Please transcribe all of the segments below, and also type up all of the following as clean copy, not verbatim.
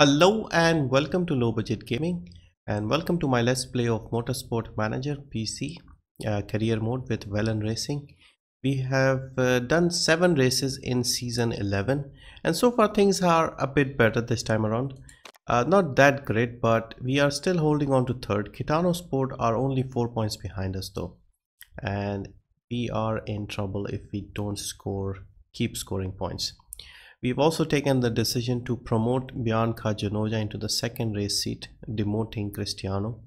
Hello and welcome to Low Budget Gaming, and welcome to my Let's Play of Motorsport Manager PC career mode with Velan Racing. We have done 7 races in season 11, and so far things are a bit better this time around. Not that great, but we are still holding on to third. Kitano Sport are only 4 points behind us though, and we are in trouble if we don't keep scoring points. We've also taken the decision to promote Bianca Genoja into the second race seat, demoting Cristiano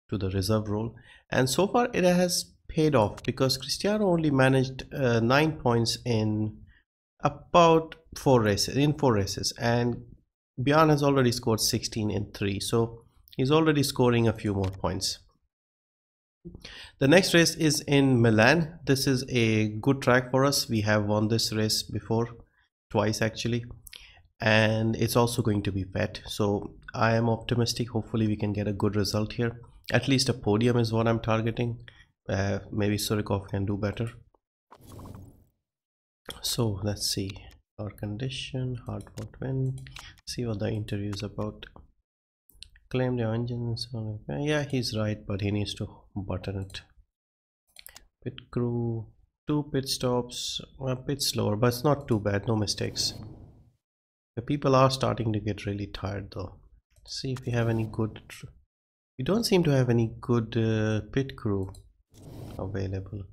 to the reserve role. And so far it has paid off because Cristiano only managed 9 points in about 4 races, and Bian has already scored 16 in 3, so he's already scoring a few more points. The next race is in Milan. This is a good track for us. We have won this race before, twice actually, and it's also going to be wet, so I am optimistic. Hopefully we can get a good result here. At least a podium is what I'm targeting. Maybe Surikov can do better. So let's see our condition, hard fought win, see what the interview is about. Claim the engines. Yeah, he's right, but he needs to button it. Pit crew, 2 pit stops, a bit slower, but it's not too bad, no mistakes. The people are starting to get really tired though. Let's see if we have any good. We don't seem to have any good pit crew available.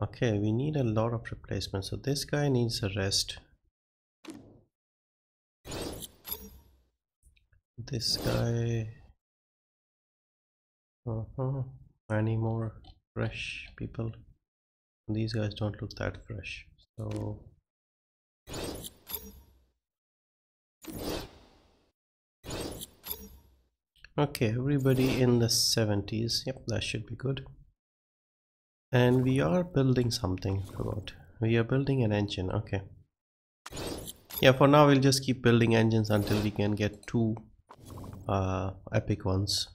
Okay, we need a lot of replacements, so this guy needs a rest. This guy, any more fresh people? These guys don't look that fresh, so okay, everybody in the 70s. Yep, that should be good. And we are building something. We are building an engine. Okay, yeah, for now we'll just keep building engines until we can get 2 epic ones.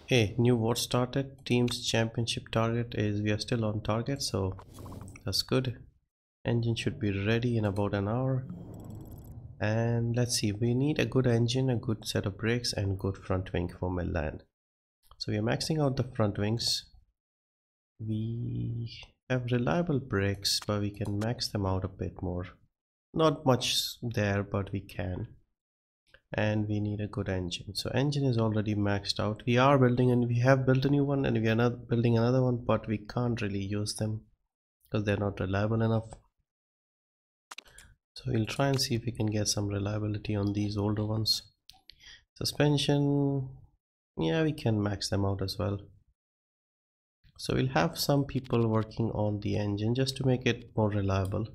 Hey, new war started. Team's championship target is, we are still on target, so that's good. Engine should be ready in about an hour. And let's see, we need a good engine, a good set of brakes, and good front wing for Milan. So we are maxing out the front wings. We have reliable brakes, but we can max them out a bit more. Not much there, but we can. And we need a good engine. So engine is already maxed out. We are building, and we have built a new one, and we are not building another one, but we can't really use them because they're not reliable enough. So we'll try and see if we can get some reliability on these older ones. Suspension, yeah, we can max them out as well. So we'll have some people working on the engine just to make it more reliable.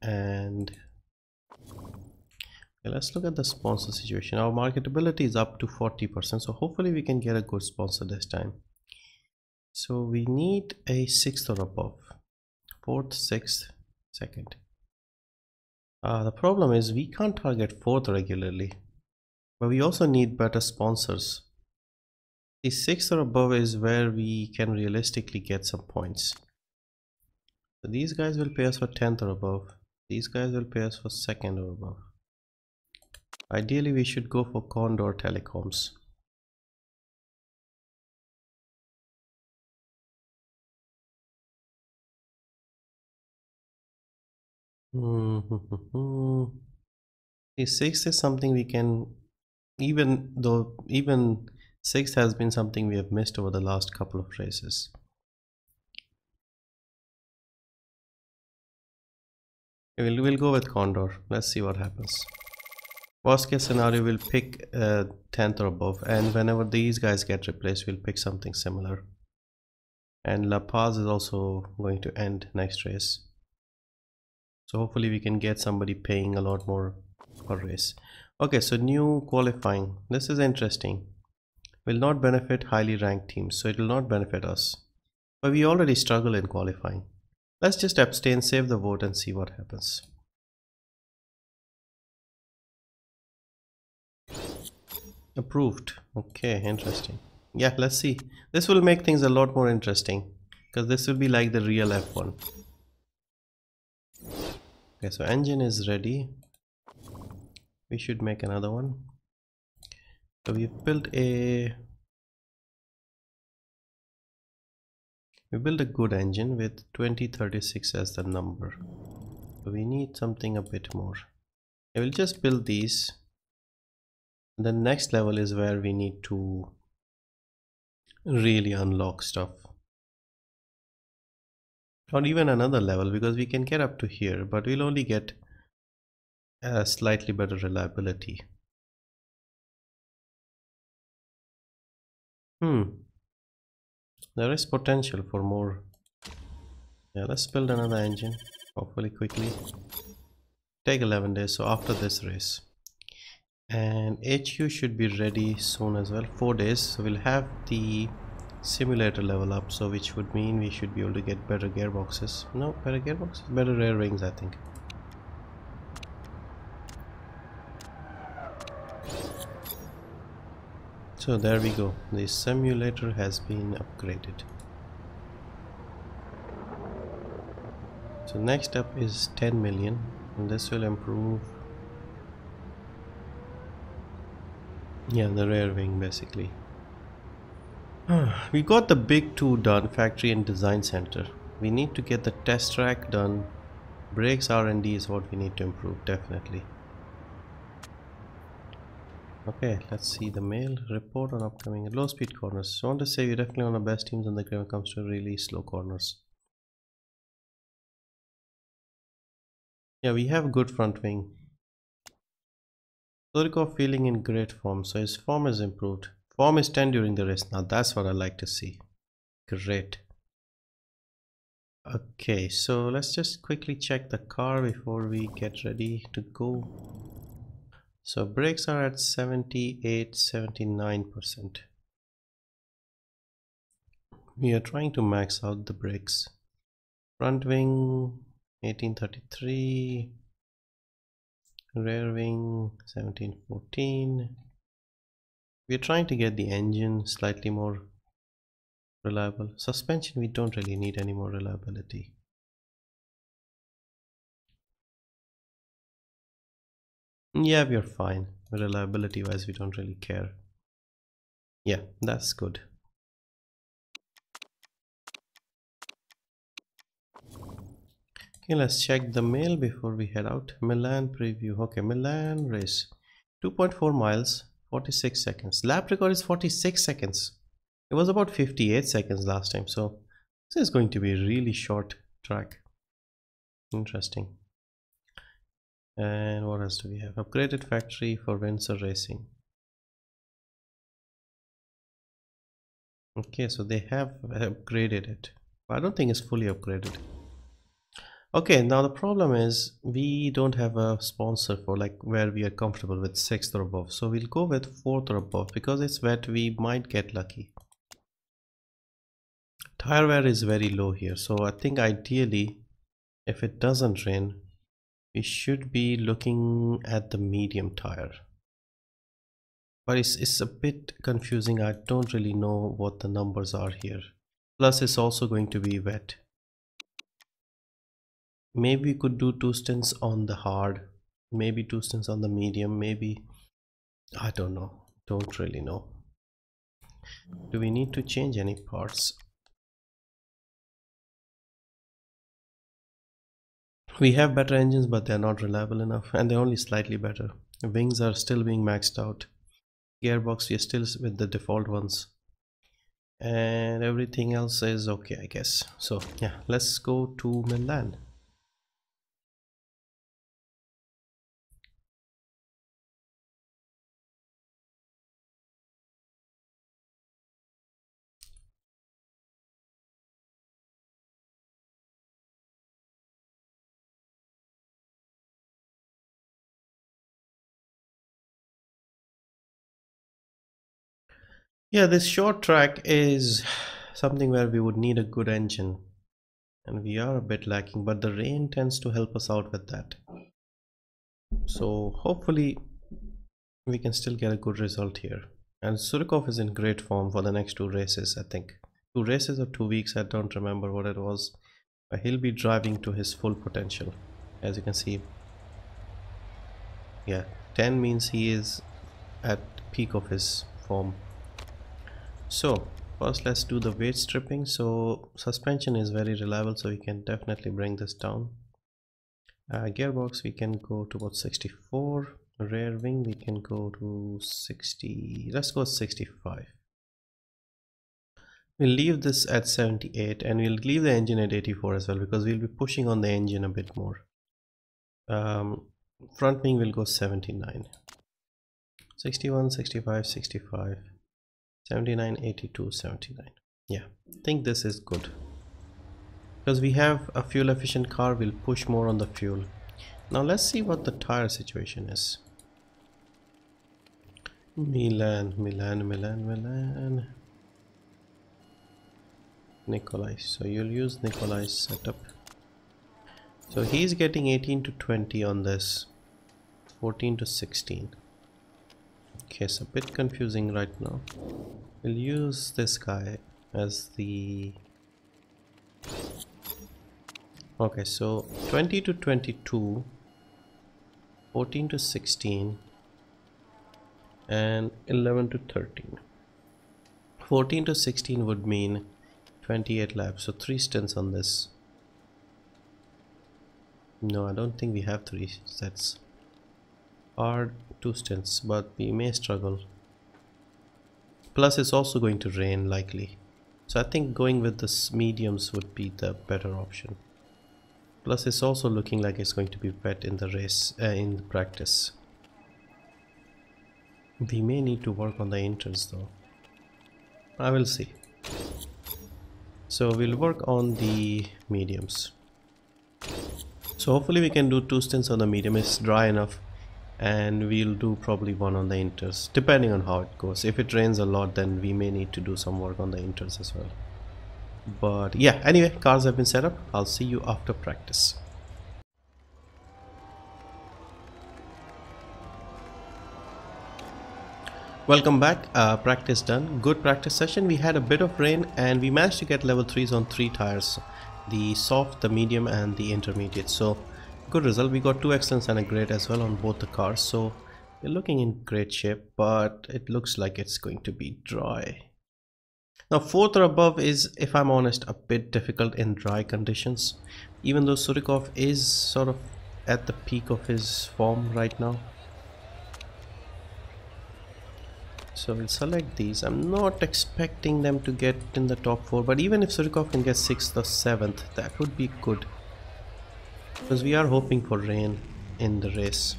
And let's look at the sponsor situation. Our marketability is up to 40%, so hopefully we can get a good sponsor this time. So we need a 6th or above, 4th, 6th, 2nd. The problem is we can't target 4th regularly, but we also need better sponsors. The 6th or above is where we can realistically get some points. So these guys will pay us for 10th or above. These guys will pay us for 2nd or above. Ideally we should go for Condor Telecoms. The 6th is something we can, even 6th has been something we have missed over the last couple of races. We'll go with Condor. Let's see what happens. Worst case scenario, we'll pick 10th or above, and whenever these guys get replaced, we'll pick something similar. And La Paz is also going to end next race, so hopefully we can get somebody paying a lot more per race. Okay, so new qualifying. This is interesting. Will not benefit highly ranked teams, so it will not benefit us, but we already struggle in qualifying. Let's just abstain, save the vote, and see what happens. Approved. Okay, interesting. Yeah, let's see. This will make things a lot more interesting because this will be like the real F1. Okay, so engine is ready. We should make another one. So we built a good engine with 2036 as the number. So we need something a bit more. I will just build these. The next level is where we need to really unlock stuff. Or even another level, because we can get up to here, but we'll only get a slightly better reliability. There is potential for more. Yeah, let's build another engine, hopefully quickly. Take 11 days, so after this race. And HU should be ready soon as well, 4 days. So we'll have the simulator level up, so which would mean we should be able to get better gearboxes. No, better gearboxes? Better rear wings, I think. So there we go, the simulator has been upgraded. So next up is 10 million, and this will improve, yeah, the rear wing basically. We got the big two done, factory and design center. We need to get the test track done. Brakes R&D is what we need to improve, definitely. Okay, let's see the mail report on upcoming low speed corners. So I want to say we're definitely one of the best teams on the game when it comes to really slow corners. Yeah, we have good front wing. Surikov feeling in great form, so his form is improved. Form is 10 during the race. Now that's what I like to see. Great. Okay, so let's just quickly check the car before we get ready to go. So brakes are at 78-79%. We are trying to max out the brakes. Front wing 1833, rear wing 1714. We are trying to get the engine slightly more reliable. Suspension, we don't really need any more reliability. Yeah, we are fine. Reliability wise, we don't really care. Yeah, that's good. Okay, let's check the mail before we head out. Milan preview. Okay, Milan race. 2.4 miles, 46 seconds. Lap record is 46 seconds. It was about 58 seconds last time, so this is going to be a really short track. Interesting. And what else do we have? Upgraded factory for Velan Racing. Okay, so they have upgraded it. I don't think it's fully upgraded. Okay, now the problem is we don't have a sponsor for like where we are comfortable with 6th or above. So we'll go with 4th or above because it's wet. We might get lucky. Tire wear is very low here, so I think ideally if it doesn't rain we should be looking at the medium tire, but it's a bit confusing. I don't really know what the numbers are here, plus it's also going to be wet. Maybe we could do 2 stints on the hard, maybe 2 stints on the medium, maybe, I don't know, don't really know. Do we need to change any parts? We have better engines, but they're not reliable enough, and they're only slightly better. Wings are still being maxed out. Gearbox, we are still with the default ones. And everything else is okay, I guess. So yeah, let's go to Milan. Yeah, this short track is something where we would need a good engine, and we are a bit lacking, but the rain tends to help us out with that. So hopefully we can still get a good result here. And Surikov is in great form for the next 2 races, I think. 2 races or 2 weeks, I don't remember what it was, but he'll be driving to his full potential. As you can see, yeah, 10 means he is at peak of his form. So first let's do the weight stripping. So suspension is very reliable, so we can definitely bring this down. Gearbox we can go to about 64. Rear wing we can go to 60. Let's go 65. We'll leave this at 78 and we'll leave the engine at 84 as well, because we'll be pushing on the engine a bit more. Front wing will go 79. 61, 65, 65, 79, 82, 79. Yeah, I think this is good. Because we have a fuel efficient car, we'll push more on the fuel. Now let's see what the tire situation is. Milan. Nikolai. So you'll use Nikolai's setup. So he's getting 18 to 20 on this. 14 to 16. Okay, it's a bit confusing right now. We'll use this guy as the... Okay, so 20 to 22, 14 to 16, and 11 to 13. 14 to 16 would mean 28 laps, so 3 stints on this. No, I don't think we have 3 sets. Or 2 stints, but we may struggle. Plus it's also going to rain likely, so I think going with the mediums would be the better option. Plus it's also looking like it's going to be wet in the race, in the practice. We may need to work on the inters though. I will see. So we'll work on the mediums. So hopefully we can do 2 stints on the medium. It's dry enough, and we'll do probably 1 on the inters, depending on how it goes. If it rains a lot, then we may need to do some work on the inters as well. But yeah, anyway, cars have been set up. I'll see you after practice. Welcome back. Practice done. Good practice session. We had a bit of rain and we managed to get level 3s on 3 tires, the soft, the medium and the intermediate. So good result. We got 2 excellents and a great as well on both the cars, so we're looking in great shape, but it looks like it's going to be dry. Now 4th or above is, if I'm honest, a bit difficult in dry conditions, even though Surikov is sort of at the peak of his form right now. So we'll select these. I'm not expecting them to get in the top 4, but even if Surikov can get 6th or 7th, that would be good, because we are hoping for rain in the race.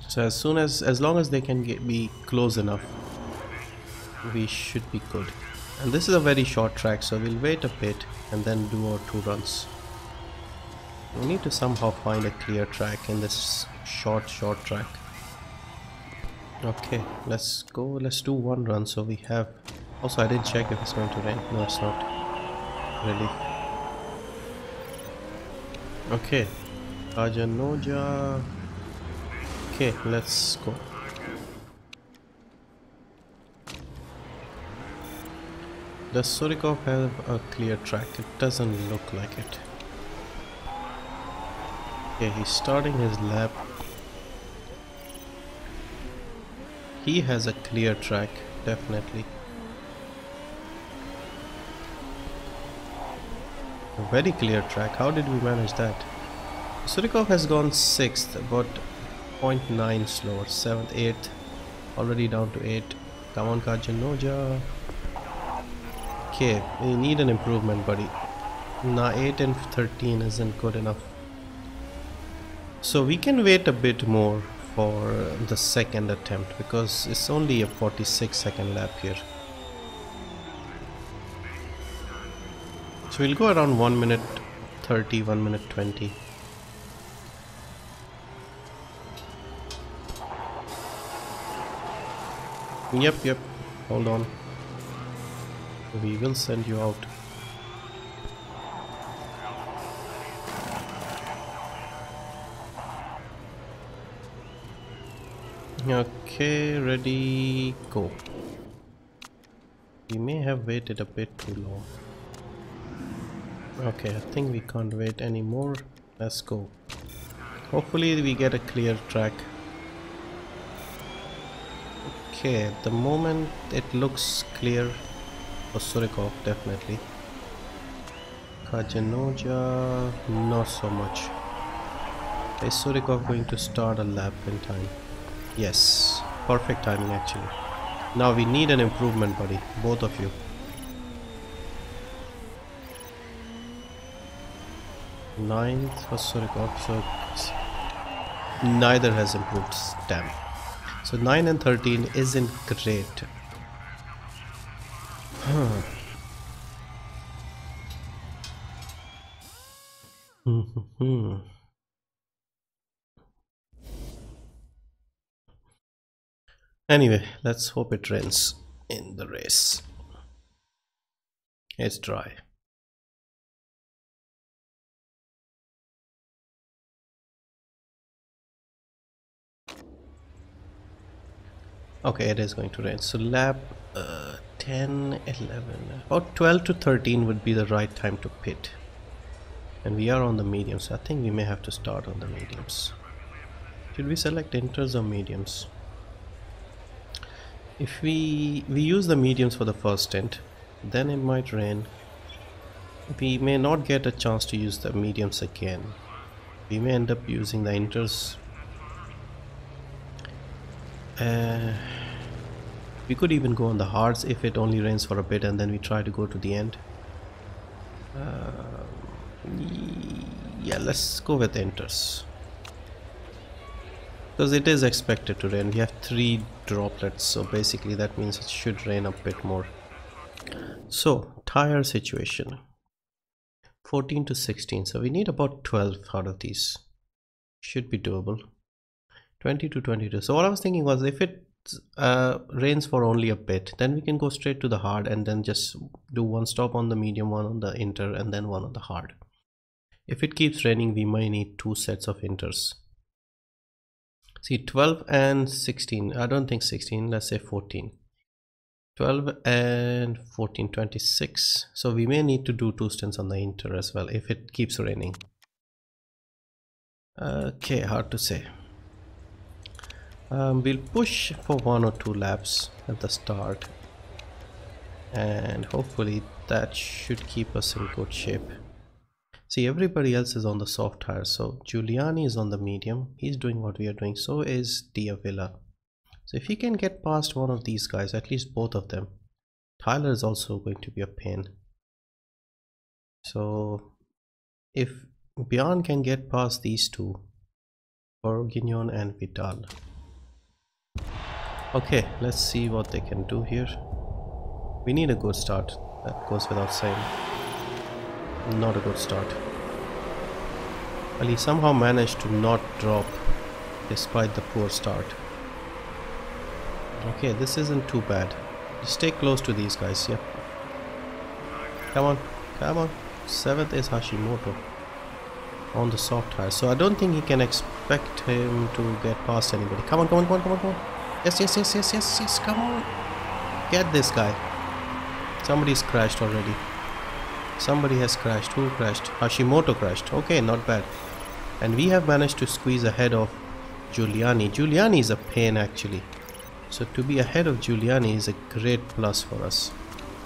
So as long as they can be close enough, we should be good. And this is a very short track, so we'll wait a bit and then do our 2 runs. We need to somehow find a clear track in this short track. Okay, let's go. Let's do 1 run. So we have... Also, I didn't check if it's going to rain. No, it's not really. Okay, Ajanoja. Okay, let's go. Does Surikov have a clear track? It doesn't look like it. Okay, he's starting his lap. He has a clear track, definitely. A very clear track. How did we manage that? Surikov has gone 6th, about 0.9 slower. 7th, 8th, already down to 8. Come on, Kajanoja. Okay, we need an improvement, buddy. Nah, 8 and 13 isn't good enough. So we can wait a bit more for the 2nd attempt, because it's only a 46-second lap here. So we'll go around 1 minute 30, 1 minute 20. Yep, hold on. We will send you out. Okay, ready, go. We may have waited a bit too long. Okay, I think we can't wait anymore. Let's go. Hopefully we get a clear track. Okay, at the moment it looks clear for Surikov, definitely. Kajanoja, not so much. Is Surikov going to start a lap in time? Yes, perfect timing actually. Now we need an improvement, buddy, both of you. Ninth for Surikov, so neither has improved. Damn. So 9 and 13 isn't great. Anyway, let's hope it rains in the race. It's dry. Okay, it is going to rain. So lap 10, 11, about 12 to 13 would be the right time to pit. And we are on the mediums, so I think we may have to start on the mediums. Should we select inters or mediums? If we use the mediums for the first stint, then it might rain. We may not get a chance to use the mediums again. We may end up using the inters. We could even go on the hards if it only rains for a bit and then we try to go to the end. Yeah, let's go with inters. Because it is expected to rain. We have 3 droplets, so basically that means it should rain a bit more. So, tire situation. 14 to 16, so we need about 12 out of these. Should be doable. 20 to 22. So what I was thinking was, if it rains for only a bit, then we can go straight to the hard and then just do one stop on the medium, one on the inter, and then one on the hard. If it keeps raining, we might need 2 sets of inters. See, 12 and 16. I don't think 16. Let's say 14. 12 and 14, 26. So we may need to do 2 stints on the inter as well if it keeps raining. Okay, hard to say. We'll push for 1 or 2 laps at the start, and hopefully that should keep us in good shape. See, everybody else is on the soft tires. So Giuliani is on the medium. He's doing what we are doing. So is Diavila. So if he can get past one of these guys, at least both of them, Tyler is also going to be a pain. So if Bjorn can get past these two, Bourguignon and Vidal. Okay, let's see what they can do here. We need a good start. That goes without saying. Not a good start. Well, he somehow managed to not drop despite the poor start. Okay, this isn't too bad. Just stay close to these guys. Yep. Come on, come on. 7th is Hashimoto on the soft tire, so I don't think he can expect him to get past anybody. Come on, come on, come on, come on, come on. Yes, yes, yes, yes, yes, yes, come on. Get this guy. Somebody's crashed already. Somebody has crashed. Who crashed? Hashimoto crashed. Okay, not bad. And we have managed to squeeze ahead of Giuliani. Giuliani is a pain actually. So to be ahead of Giuliani is a great plus for us.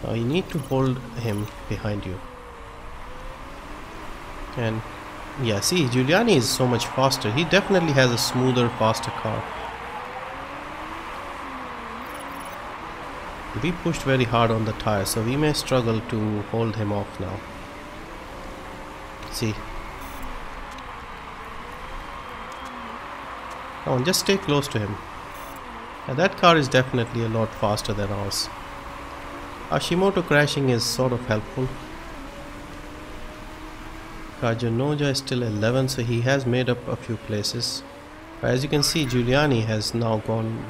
Now you need to hold him behind you. And yeah, see, Giuliani is so much faster. He definitely has a smoother, faster car. We pushed very hard on the tire, so we may struggle to hold him off now. See. Come on, just stay close to him. And that car is definitely a lot faster than ours. Hashimoto crashing is sort of helpful. Kajanoja is still 11, so he has made up a few places. As you can see, Giuliani has now gone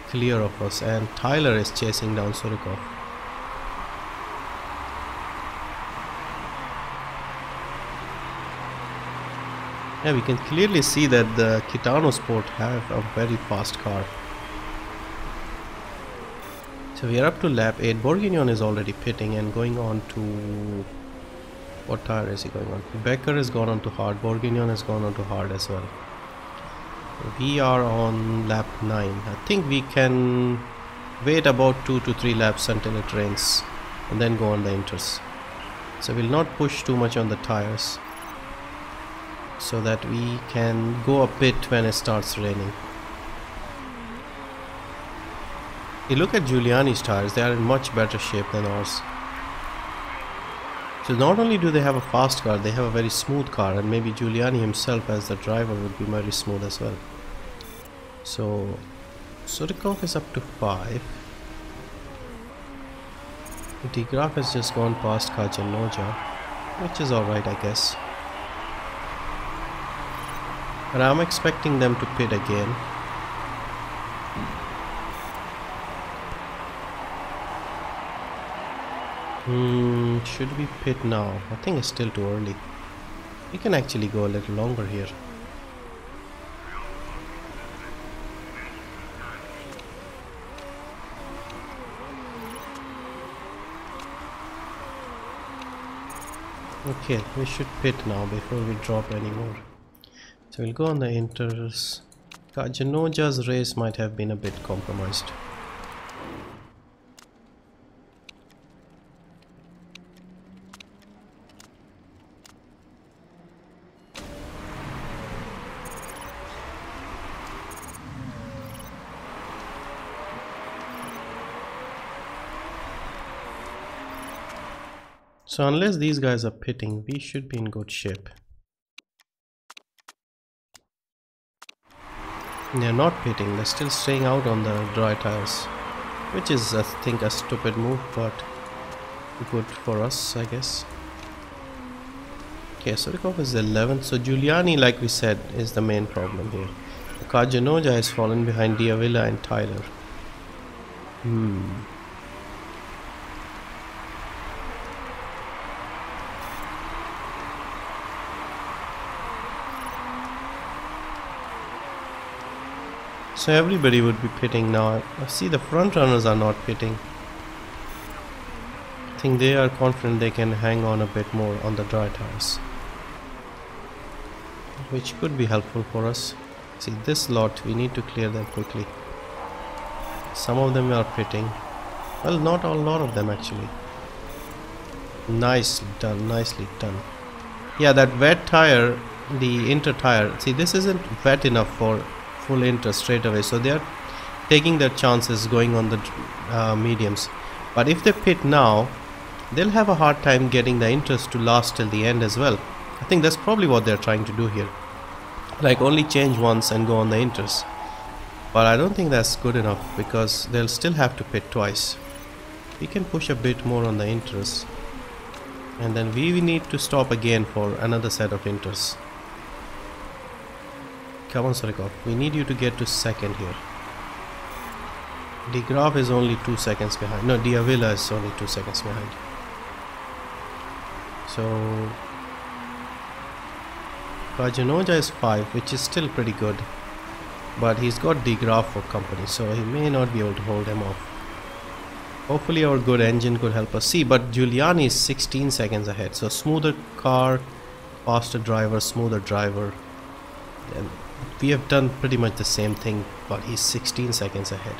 clear of us, and Tyler is chasing down Surikov. Yeah, we can clearly see that the Kitano Sport have a very fast car. So we are up to lap 8. Bourguignon is already pitting and going on to... What tire is he going on? Becker has gone on to hard. Bourguignon has gone on to hard as well. We are on lap 9. I think we can wait about 2 to 3 laps until it rains and then go on the inters. So we'll not push too much on the tires so that we can go a bit when it starts raining. You look at Giuliani's tires, they are in much better shape than ours. So not only do they have a fast car, they have a very smooth car, and maybe Giuliani himself as the driver would be very smooth as well. So Surikov is up to 5. De Graaf has just gone past Kajanoja, which is alright, I guess. But I'm expecting them to pit again. Should we pit now? I think it's still too early. We can actually go a little longer here. Okay, we should pit now before we drop any more. So we'll go on the inters. Kajanoja's race might have been a bit compromised. So unless these guys are pitting, we should be in good shape. They're not pitting, they're still staying out on the dry tires, which is, I think, a stupid move, but good for us, I guess. Okay, Surikov is 11th, so Giuliani, like we said, is the main problem here. Kajanoja has fallen behind Diavilla and Tyler. So everybody would be pitting now. I see the front runners are not pitting. I think they are confident they can hang on a bit more on the dry tires, which could be helpful for us. See, this lot, we need to clear them quickly. Some of them are pitting. Well, not a lot of them actually. Nicely done, nicely done. Yeah, that wet tire, the inter tire, see, this isn't wet enough for full inter straight away, so they are taking their chances going on the mediums. But if they pit now, they'll have a hard time getting the inters to last till the end as well. I think that's probably what they're trying to do here, like only change once and go on the inters. But I don't think that's good enough, because they'll still have to pit twice. We can push a bit more on the inters, and then we need to stop again for another set of inters. Come on, Surikov, we need you to get to second here. De Graaf is only 2 seconds behind. No, Diavilla is only 2 seconds behind. So Kajanoja is 5, which is still pretty good, but he's got De Graaf for company, so he may not be able to hold him off. Hopefully our good engine could help us. See, but Giuliani is 16 seconds ahead, so smoother car, faster driver, smoother driver. And we have done pretty much the same thing, but he's 16 seconds ahead.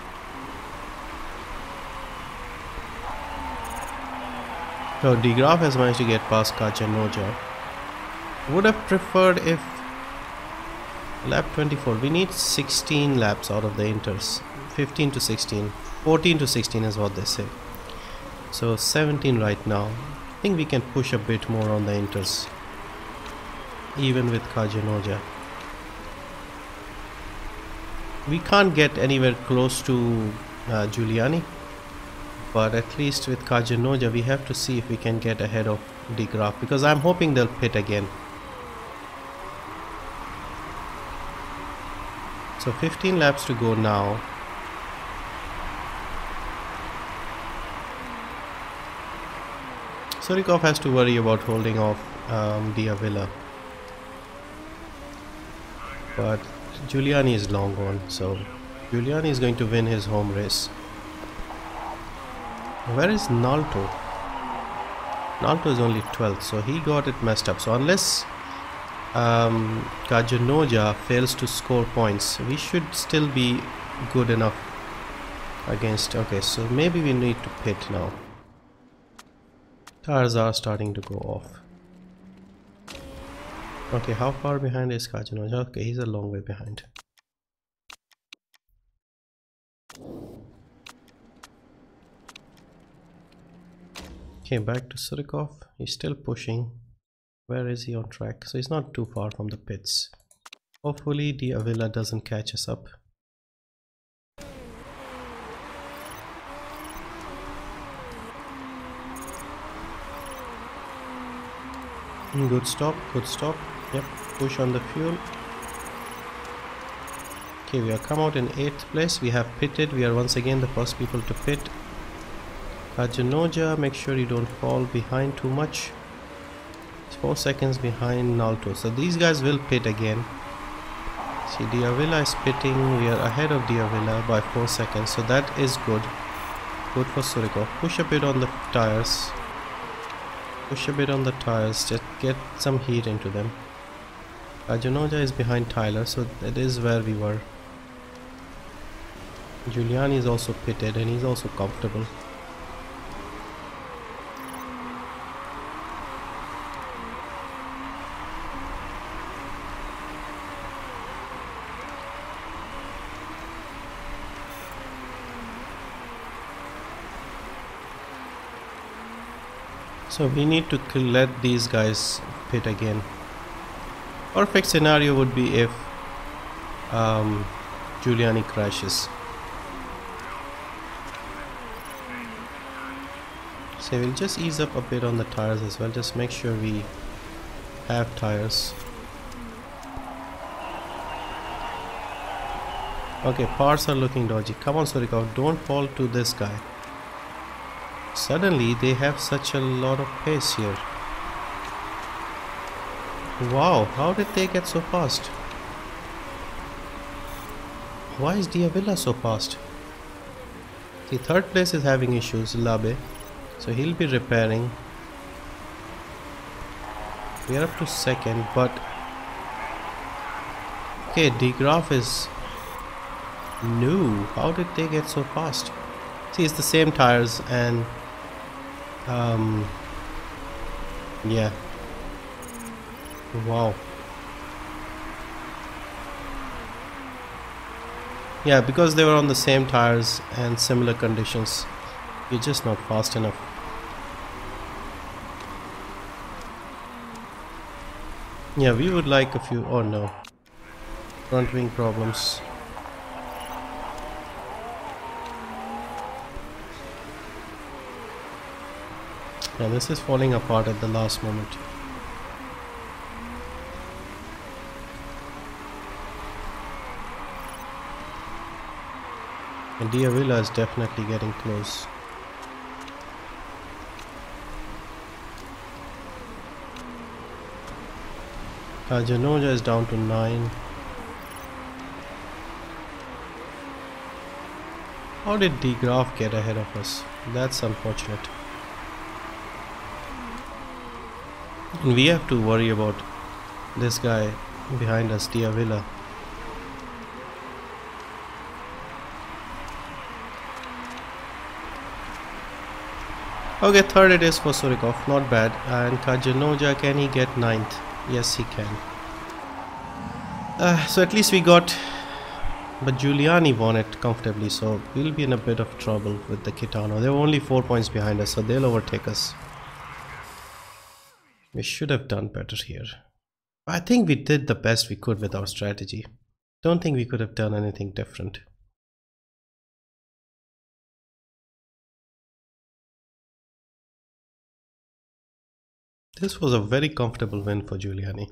So De Graaf has managed to get past Kajanoja. Would have preferred if lap 24. We need 16 laps out of the inters. 15 to 16. 14 to 16 is what they say. So 17 right now. I think we can push a bit more on the inters, even with Kajanoja. We can't get anywhere close to Giuliani, but at least with Kajanoja we have to see if we can get ahead of De Graaf, because I'm hoping they'll pit again. So 15 laps to go now. Surikov has to worry about holding off Diavilla, but Giuliani is long gone, so Giuliani is going to win his home race. Where is Nalto? Nalto is only 12th, so he got it messed up. So unless Kajanoja fails to score points, we should still be good enough against. Okay, so maybe we need to pit now. Tires are starting to go off. Okay, how far behind is Kajanoja? Okay, he's a long way behind. Okay, back to Surikov. He's still pushing. Where is he on track? So he's not too far from the pits. Hopefully the Avila doesn't catch us up. Good stop, good stop. Yep, push on the fuel. Okay, we have come out in 8th place. We have pitted. We are once again the first people to pit. Kajanoja, make sure you don't fall behind too much. It's 4 seconds behind Nalto. So these guys will pit again. See, Diavila is pitting. We are ahead of Diavila by 4 seconds. So that is good. Good for Surikov. Push a bit on the tires. Push a bit on the tires. Just get some heat into them. Kajanoja is behind Tyler. So that is where we were. Giuliani is also pitted and he's also comfortable. So we need to let these guys pit again. Perfect scenario would be if Giuliani crashes. So we'll just ease up a bit on the tires as well. Just make sure we have tires. Okay, parts are looking dodgy. Come on, Surikov, don't fall to this guy. Suddenly they have such a lot of pace here. Wow, how did they get so fast? Why is Diavila so fast? The 3rd place is having issues, Labe. So he'll be repairing. We are up to 2nd, but okay, De Graaf is new. How did they get so fast? See, it's the same tires and yeah. Wow. Yeah, because they were on the same tires and similar conditions, you're just not fast enough. Yeah, we would like a few. Oh no, front wing problems. Yeah, this is falling apart at the last moment. And Diavila is definitely getting close. Kajanoja is down to 9. How did De Graaf get ahead of us? That's unfortunate. And we have to worry about this guy behind us, Diavila. Okay, 3rd it is for Surikov, not bad. And Kajanoja, can he get 9th? Yes, he can. So at least we got, but Giuliani won it comfortably, so we'll be in a bit of trouble with the Kitano. They were only 4 points behind us, so they'll overtake us. We should have done better here. I think we did the best we could with our strategy. Don't think we could have done anything different. This was a very comfortable win for Giuliani.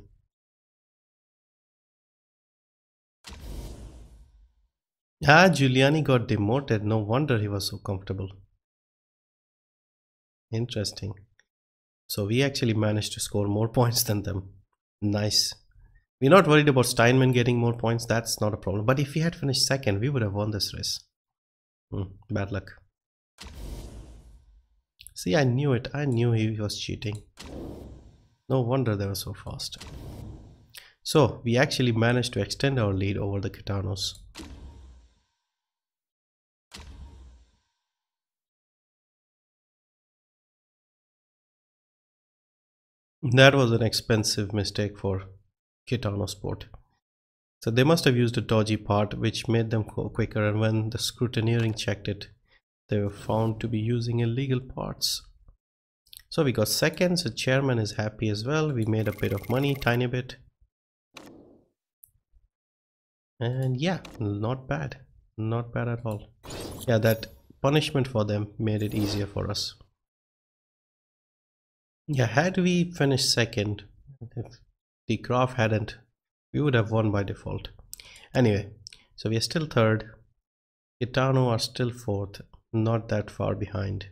Ah, Giuliani got demoted. No wonder he was so comfortable. Interesting. So we actually managed to score more points than them. Nice. We're not worried about Steinman getting more points. That's not a problem. But if we had finished 2nd, we would have won this race. Bad luck. See, I knew it. I knew he was cheating. No wonder they were so fast. So we actually managed to extend our lead over the Gitanos. That was an expensive mistake for Gitano Sport. So they must have used a dodgy part which made them go quicker, and when the scrutineering checked it, they were found to be using illegal parts. So we got seconds. The chairman is happy as well. We made a bit of money, tiny bit. And yeah, not bad. Not bad at all. Yeah, that punishment for them made it easier for us. Yeah, had we finished second, if the graph hadn't, we would have won by default. Anyway, so we are still third. Gitano are still fourth, not that far behind.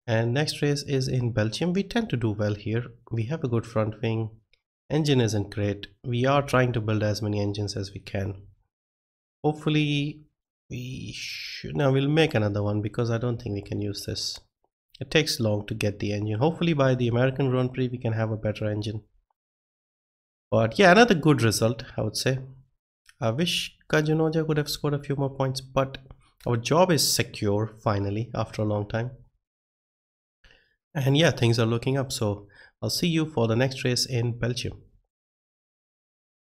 And next race is in Belgium. We tend to do well here. We have a good front wing. Engine isn't great. We are trying to build as many engines as we can. Hopefully we should. Now we'll make another one because I don't think we can use this. It takes long to get the engine. Hopefully by the American Grand Prix we can have a better engine. But yeah, another good result, I would say. I wish Kajunoja could have scored a few more points, but our job is secure finally after a long time. And yeah, things are looking up. So I'll see you for the next race in Belgium.